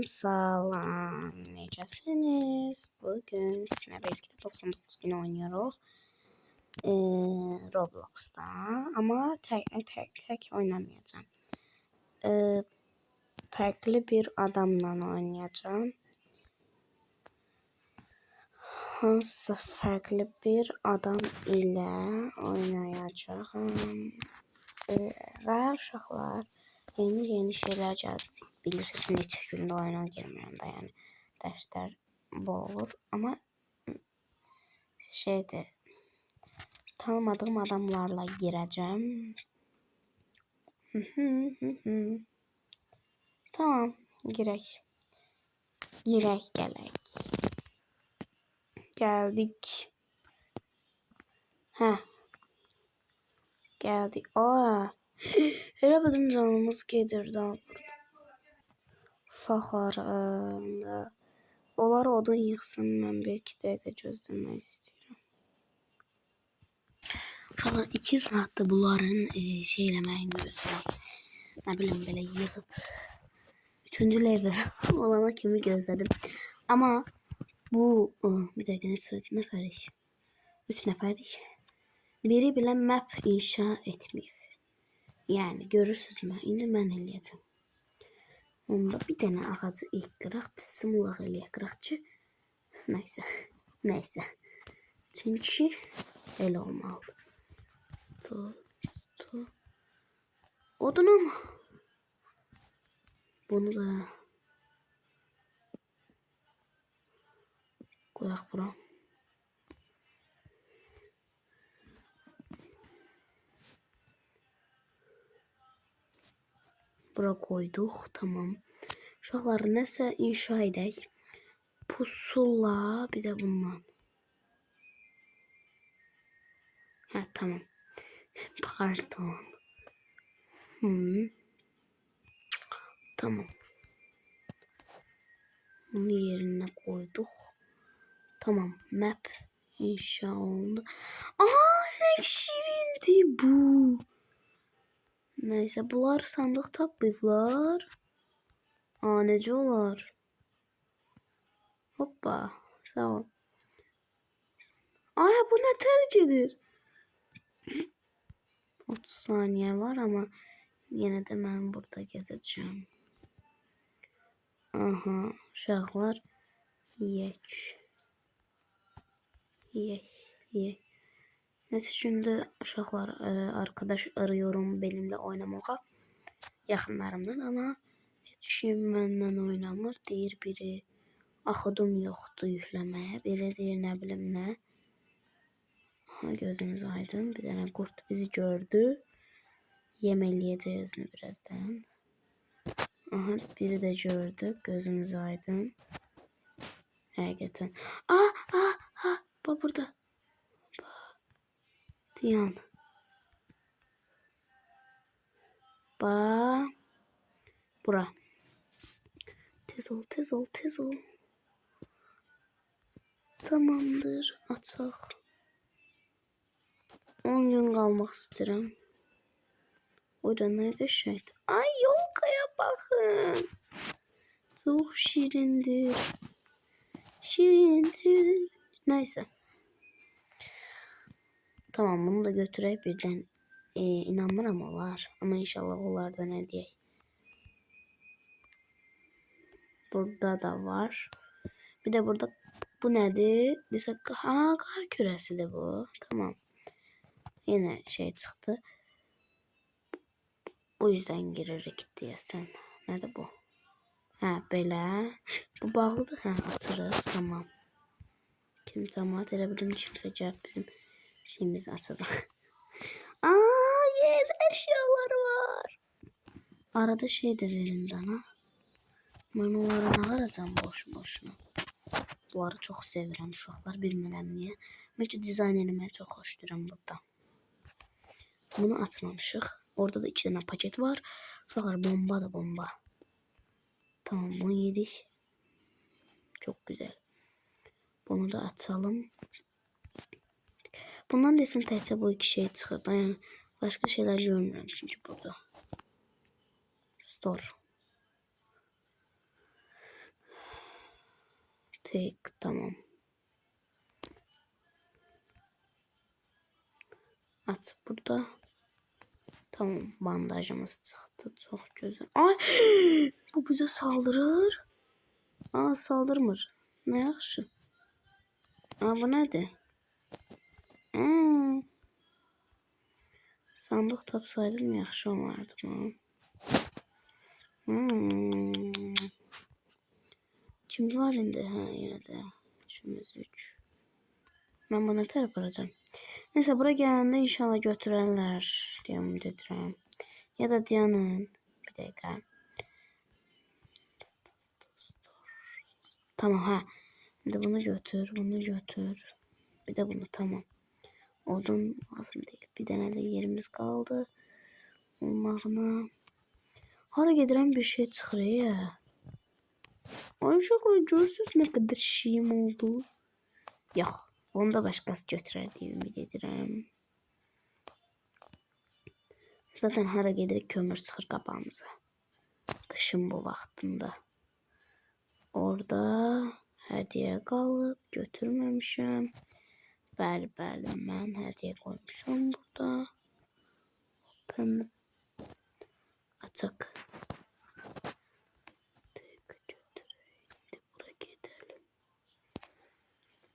Salam. Necəsiniz? Bugün sizinle birlikte 99 gün oynuyoruz. Roblox'ta. Ama tek oynamayacağım. Farklı bir adamla oynayacağım. Hansısa farklı bir adam ile oynayacağım. Ve uşaqlar yeni şeyler geldi. Bilirsiniz neçə gündə oyuna girmirəm də, yəni dərslər bu olur. Amma şeydir, tanımadığım adamlarla girəcəm. Tamam, girək. Gələk. Gəldik. Geldik. Elə bizim canımız gedirdi burada. Uşaqlar, onlar odun yıxsın, mən bir 2 dəqiqə gözləmək istəyirəm. Uşaqlar 2 saatdır bunların şey eləməyin gözləyirəm. Nə bilim belə yığıb 3-cü level olana kimi gözlədim. Amma bu bir dəqiqə nəfərik? 3 nəfərik. Biri bile map inşa etməyib. Yəni görürsünüz mü? İndi mən eləyəcəm. Onda bir dənə ağacı ilk qıraq, biz sımlıq eləyək qıraq ki. Nəysə. Çünki elə olmalıdır. Stop. Odun ama. Bunu da qoyaq bura. Bura koyduk. Tamam. Uşaqları nəsə inşa edək. Pusula bir de bundan. Tamam. Pardon. Tamam. Bunu yerine koyduk. Tamam. Map inşa oldu. Ne şirindi bu. Neyse bunlar sandık tapıyıblar. Necə olar? Hoppa. Sağ ol. Bu ne tercihidir? 30 saniye var ama yine de ben burada gezeceğim. Uşaqlar yeyək. Neyse şimdi uşaqlar arkadaş arıyorum benimle oynamağa. Yaxınlarımdan ama hiç kim benden oynamır. Deyir biri axıdım yoxdur yükləməyə. Biri deyir nə bilim nə. Gözümüz aydın. Bir dənə qurt bizi gördü. Yem eləyəcək özünü birazdan. Biri de gördü. Gözümüz aydın. Həqiqətən. Bak burada. Diyan. Bura. Tez ol. Tamamdır. Açaq. 10 gün qalmaq istəyirəm. Orada ne qəşəngdir. Yolkaya bakın. Çok şirindir. Neyse. Tamam bunu da götürək birdən. İnanmıram olar. Ama inşallah olar da ne diyək. Burada da var. Bir de burada bu nedir? Kar kürəsidir bu. Tamam. Yine şey çıktı. Bu yüzden giririk deyəsən. Nədir bu? Belə. Bu bağlıdır. Açırıq. Tamam. Kim cəmaət elə bilim kimsə gəlib bizim şeyimizi açacaq. Yes, eşyalar var. Arada şey de verin bana. Ben onlara ne alacağım boşuna. Bunları çok sevirəm uşaqlar, bilmirəm niyə. Bəlkə dizayn eləməyi çox xoşlayıram burada. Bunu açmamışıq. Orada da 2 tane paket var. Uşaqlar bomba da bomba. Tamam bunu yedik. Çok güzel. Bunu da açalım. Bundan desin təkcə bu 2 şey çıxır. Yəni başqa şeyler görmürəm çünki burada. Store. Tek tamam. Aç burada. Tamam bandajımız çıktı. Çok güzel. Ay bu bize saldırır. Aa saldırmır. Ne yaxşı. Aa bu nedir? Sandık tapsaydım yaxşı olardı mı? Kim var indi? Ha yine de. Şumuz 3. Ben bunu tərəf alacağım. Neyse buraya gelende inşallah götürərlər. Deyəm dedirəm. Ya da dayanın. Bir dakika. Tamam ha. Bir de bunu götür. Bunu götür. Bir de bunu tamam. Odun lazım değil. Bir tane de yerimiz kaldı. Olmağına. Hara gedirəm bir şey çıxır ya. Ay uşaqlar görürsünüz ne kadar şeyim oldu. Yok. Onu da başkası götürər diye ümid edirəm. Zaten hara gedirik kömür çıxır qabağımıza. Kışın bu vaxtında. Orada hediye qalıb götürməmişəm. Bəli, mən hediye koymuşam burada. Kömür. Açıq. Buraya gidelim.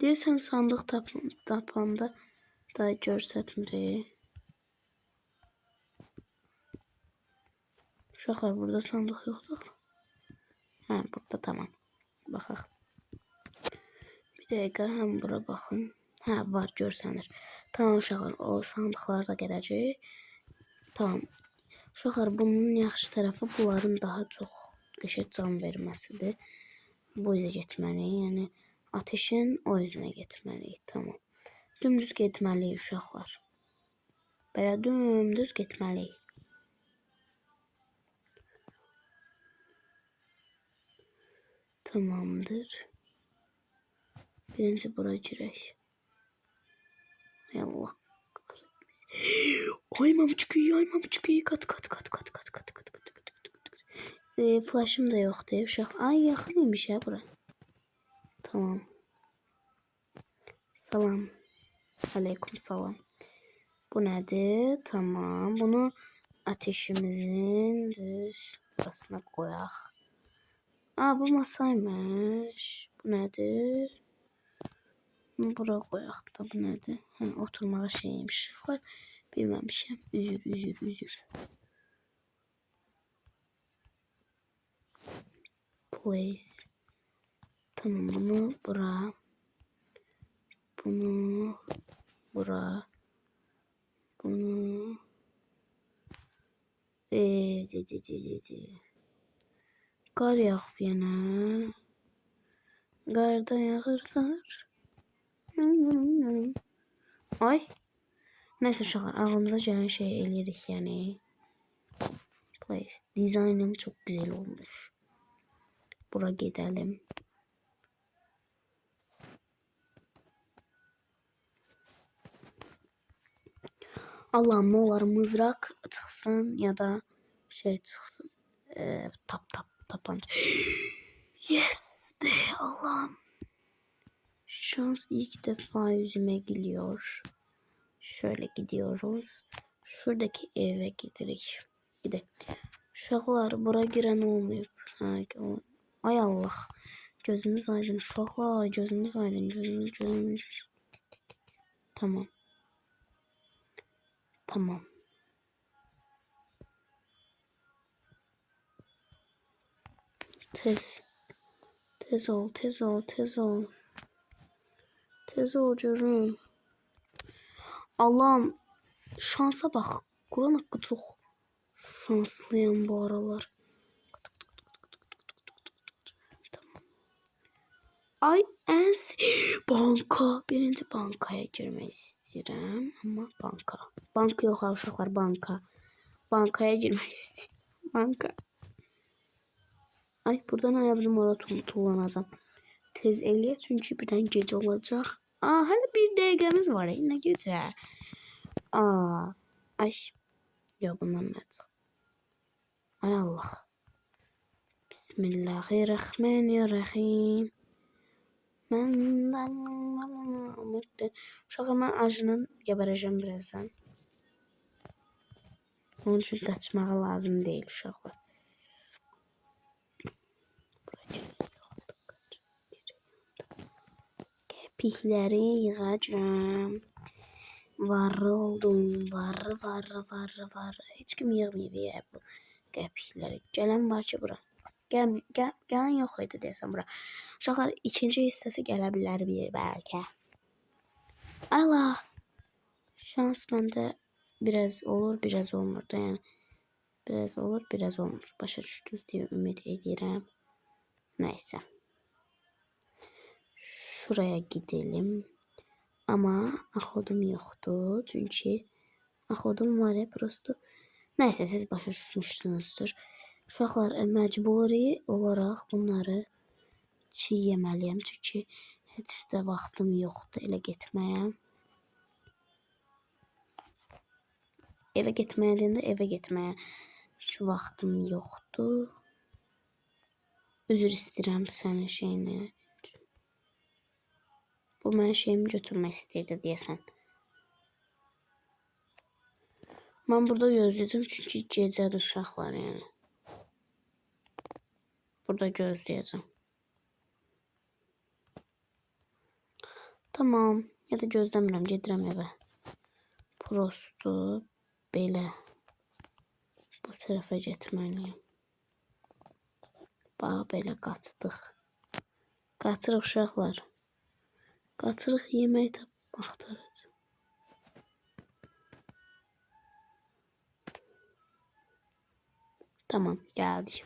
Deyəsən sandıq tapanda daha görsətmirik. Uşaqlar burada sandıq yoxdur. Ha burada tamam. Baxaq. Bir dəqiqə həm bura baxın. Ha var görsənir. Tamam uşaqlar o sandıqlarda gedəcək. Tamam. Uşaqlar bunun yaxşı tərəfi bunların daha çox qəşəng can verməsidir. Bu üzə getməliyik. Yəni ateşin o üzünə getməliyik. Tamam. Dümdüz getməliyik uşaqlar. Belə dümdüz getməliyik. Tamamdır. Birinci buraya girək. Ay Allah. Aymam çıkıyor. Kat. Flash'ım da yoktu. Uşaq. Ay yaxınıymış ya bura. Tamam. Salam. Aleyküm salam. Bu nedir? Tamam. Bunu ateşimizin düz burasına koyaq. Aa bu masaymış. Bu nedir? Bunu buraya koyaq da bu nedir? Oturmağa şeymiş. Bilməmişəm. Üzür. Place. Tamam bunu bura. Bunu bura. Bunu Qar yağıb yenə. Qarda yağır qar. Ay. Neyse uşaqlar ağlımıza gələn şey eləyirik yəni. Place. Dizaynım çok güzel olmuş. Bura gidelim. Allah'ım ne olur mızrak çıksın ya da şey çıksın. Tapanca. Yes be Allah'ım. Şans ilk defa yüzüme geliyor. Şöyle gidiyoruz. Şuradaki eve gidelim. Uşaqlar bura giren olmuyor. Ay Allah. Gözümüz aydın. Uşaqlar gözümüz aydın. Gözümüz. Tamam. Tez ol diyorum. Allah'ım şansa bak. Kur'an hakkı çok şanslıyım bu aralar. Tamam. Ay banka. Birinci bankaya girmek istiyorum. Ama banka. Banka yok uşaqlar banka. Bankaya girmek istiyorum. Banka. Ay buradan ayağımı oraya tullanacağım. Tez eləyək çünkü birdən gece olacak. Hala bir dəqiqəmiz var. Ne güzel. Ay. Yok bundan məncə. Ay Allah. Bismillahirrahmanirrahim. Uşaqlar mən acından gəbərəcəm birazdan. Onun üçün qaçmağa lazım deyil uşaqlar. Kəpikləri yığacağam. Varı oldum. Varı. Heç kim yığmayıb bu qəpikləri. Gələn var ki bura. Gələn yox idi deyəsən bura. Uşaqlar ikinci hissəsi gələ bilər bəlkə. Allah. Şans məndə biraz olur, biraz olmur da yəni. Biraz olur, biraz olmur. Başa düşdünüz deyə ümid edirəm. Nəysə. Şuraya gidelim. Ama axodum yoxdur. Çünki axodum var ya prosto. Nəysə siz başa düşmüşsünüzdür. Uşaqlar məcburi olaraq bunları çiğ yeməliyəm. Çünki heç də vaxtım yoxdur elə getməyə. Elə getməyə deyəndə evə getməyə. Heç vaxtım yoxdur. Üzr istəyirəm sənin şeyini. Bu mənim şeyimi götürmək istəyirdi deyəsən. Mən burada gözləyəcəm çünki gecədir uşaqlar yəni. Burada gözləyəcəm. Tamam. Ya da gözləmirəm, gedirəm evə. Prosto belə bu tərəfə getməliyəm. Bax belə qaçdıq. Qaçırıq uşaqlar. Qaçırıq yemək axtaracağıq. Tamam, gəldik.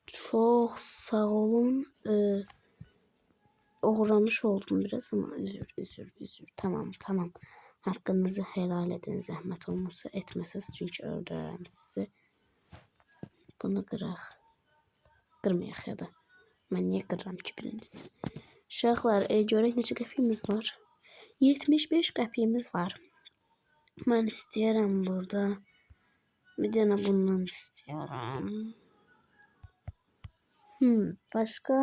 Çox sağ olun. Uğramış oldum biraz ama üzür. Tamam. Hakkınızı helal edin. Zəhmət olmasa etməsiz çünki öldürərəm sizi. Bunu qıraq. Qırmayaq ya da. Mən niyə qırıram ki birincisi? Uşaqlar, görək neçə qəpiyimiz var? 75 qəpiyimiz var. Mən istəyirəm burada. Bir dənə bundan istəyirəm. Başqa?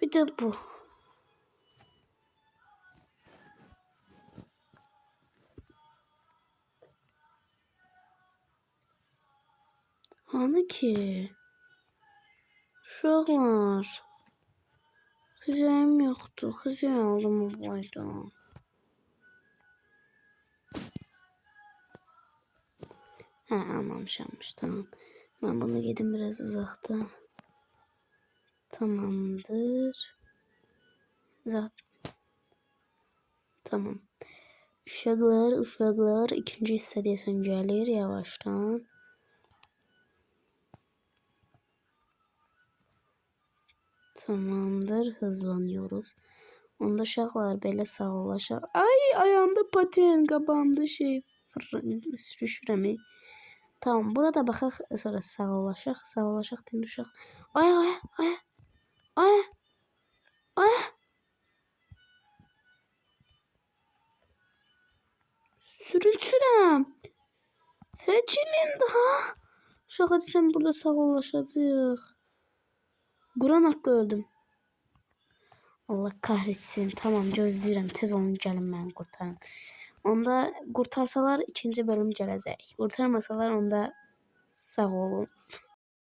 Bir de bu. Hani ki? Uşaqlar. Xizəyim yoxdur. Xizəy aldım o boyda. Almamışammış. Tamam. Ben bunu yedim biraz uzakta. Tamamdır. Tamam. Uşaqlar ikinci hissə deyəsən gəlir yavaştan. Tamamdır, hızlanıyoruz. Onda uşaqlar belə sağollaşaq. Ay, ayağımda paten, qabağımda şey sürüşürəm. Tamam, burada baxaq, sonra sağollaşaq deyən uşaq. Ay. Sürünsürəm. Çəkilin daha. Uşaq, hadi sən burada sağollaşacaq. Quran haqqı öldüm. Allah kahretsin. Tamam, gözləyirəm. Tez olun, gəlin məni qurtarın. Onda qurtarsalar ikinci bölüm gələcək. Qurtarmasalar onda sağ olun.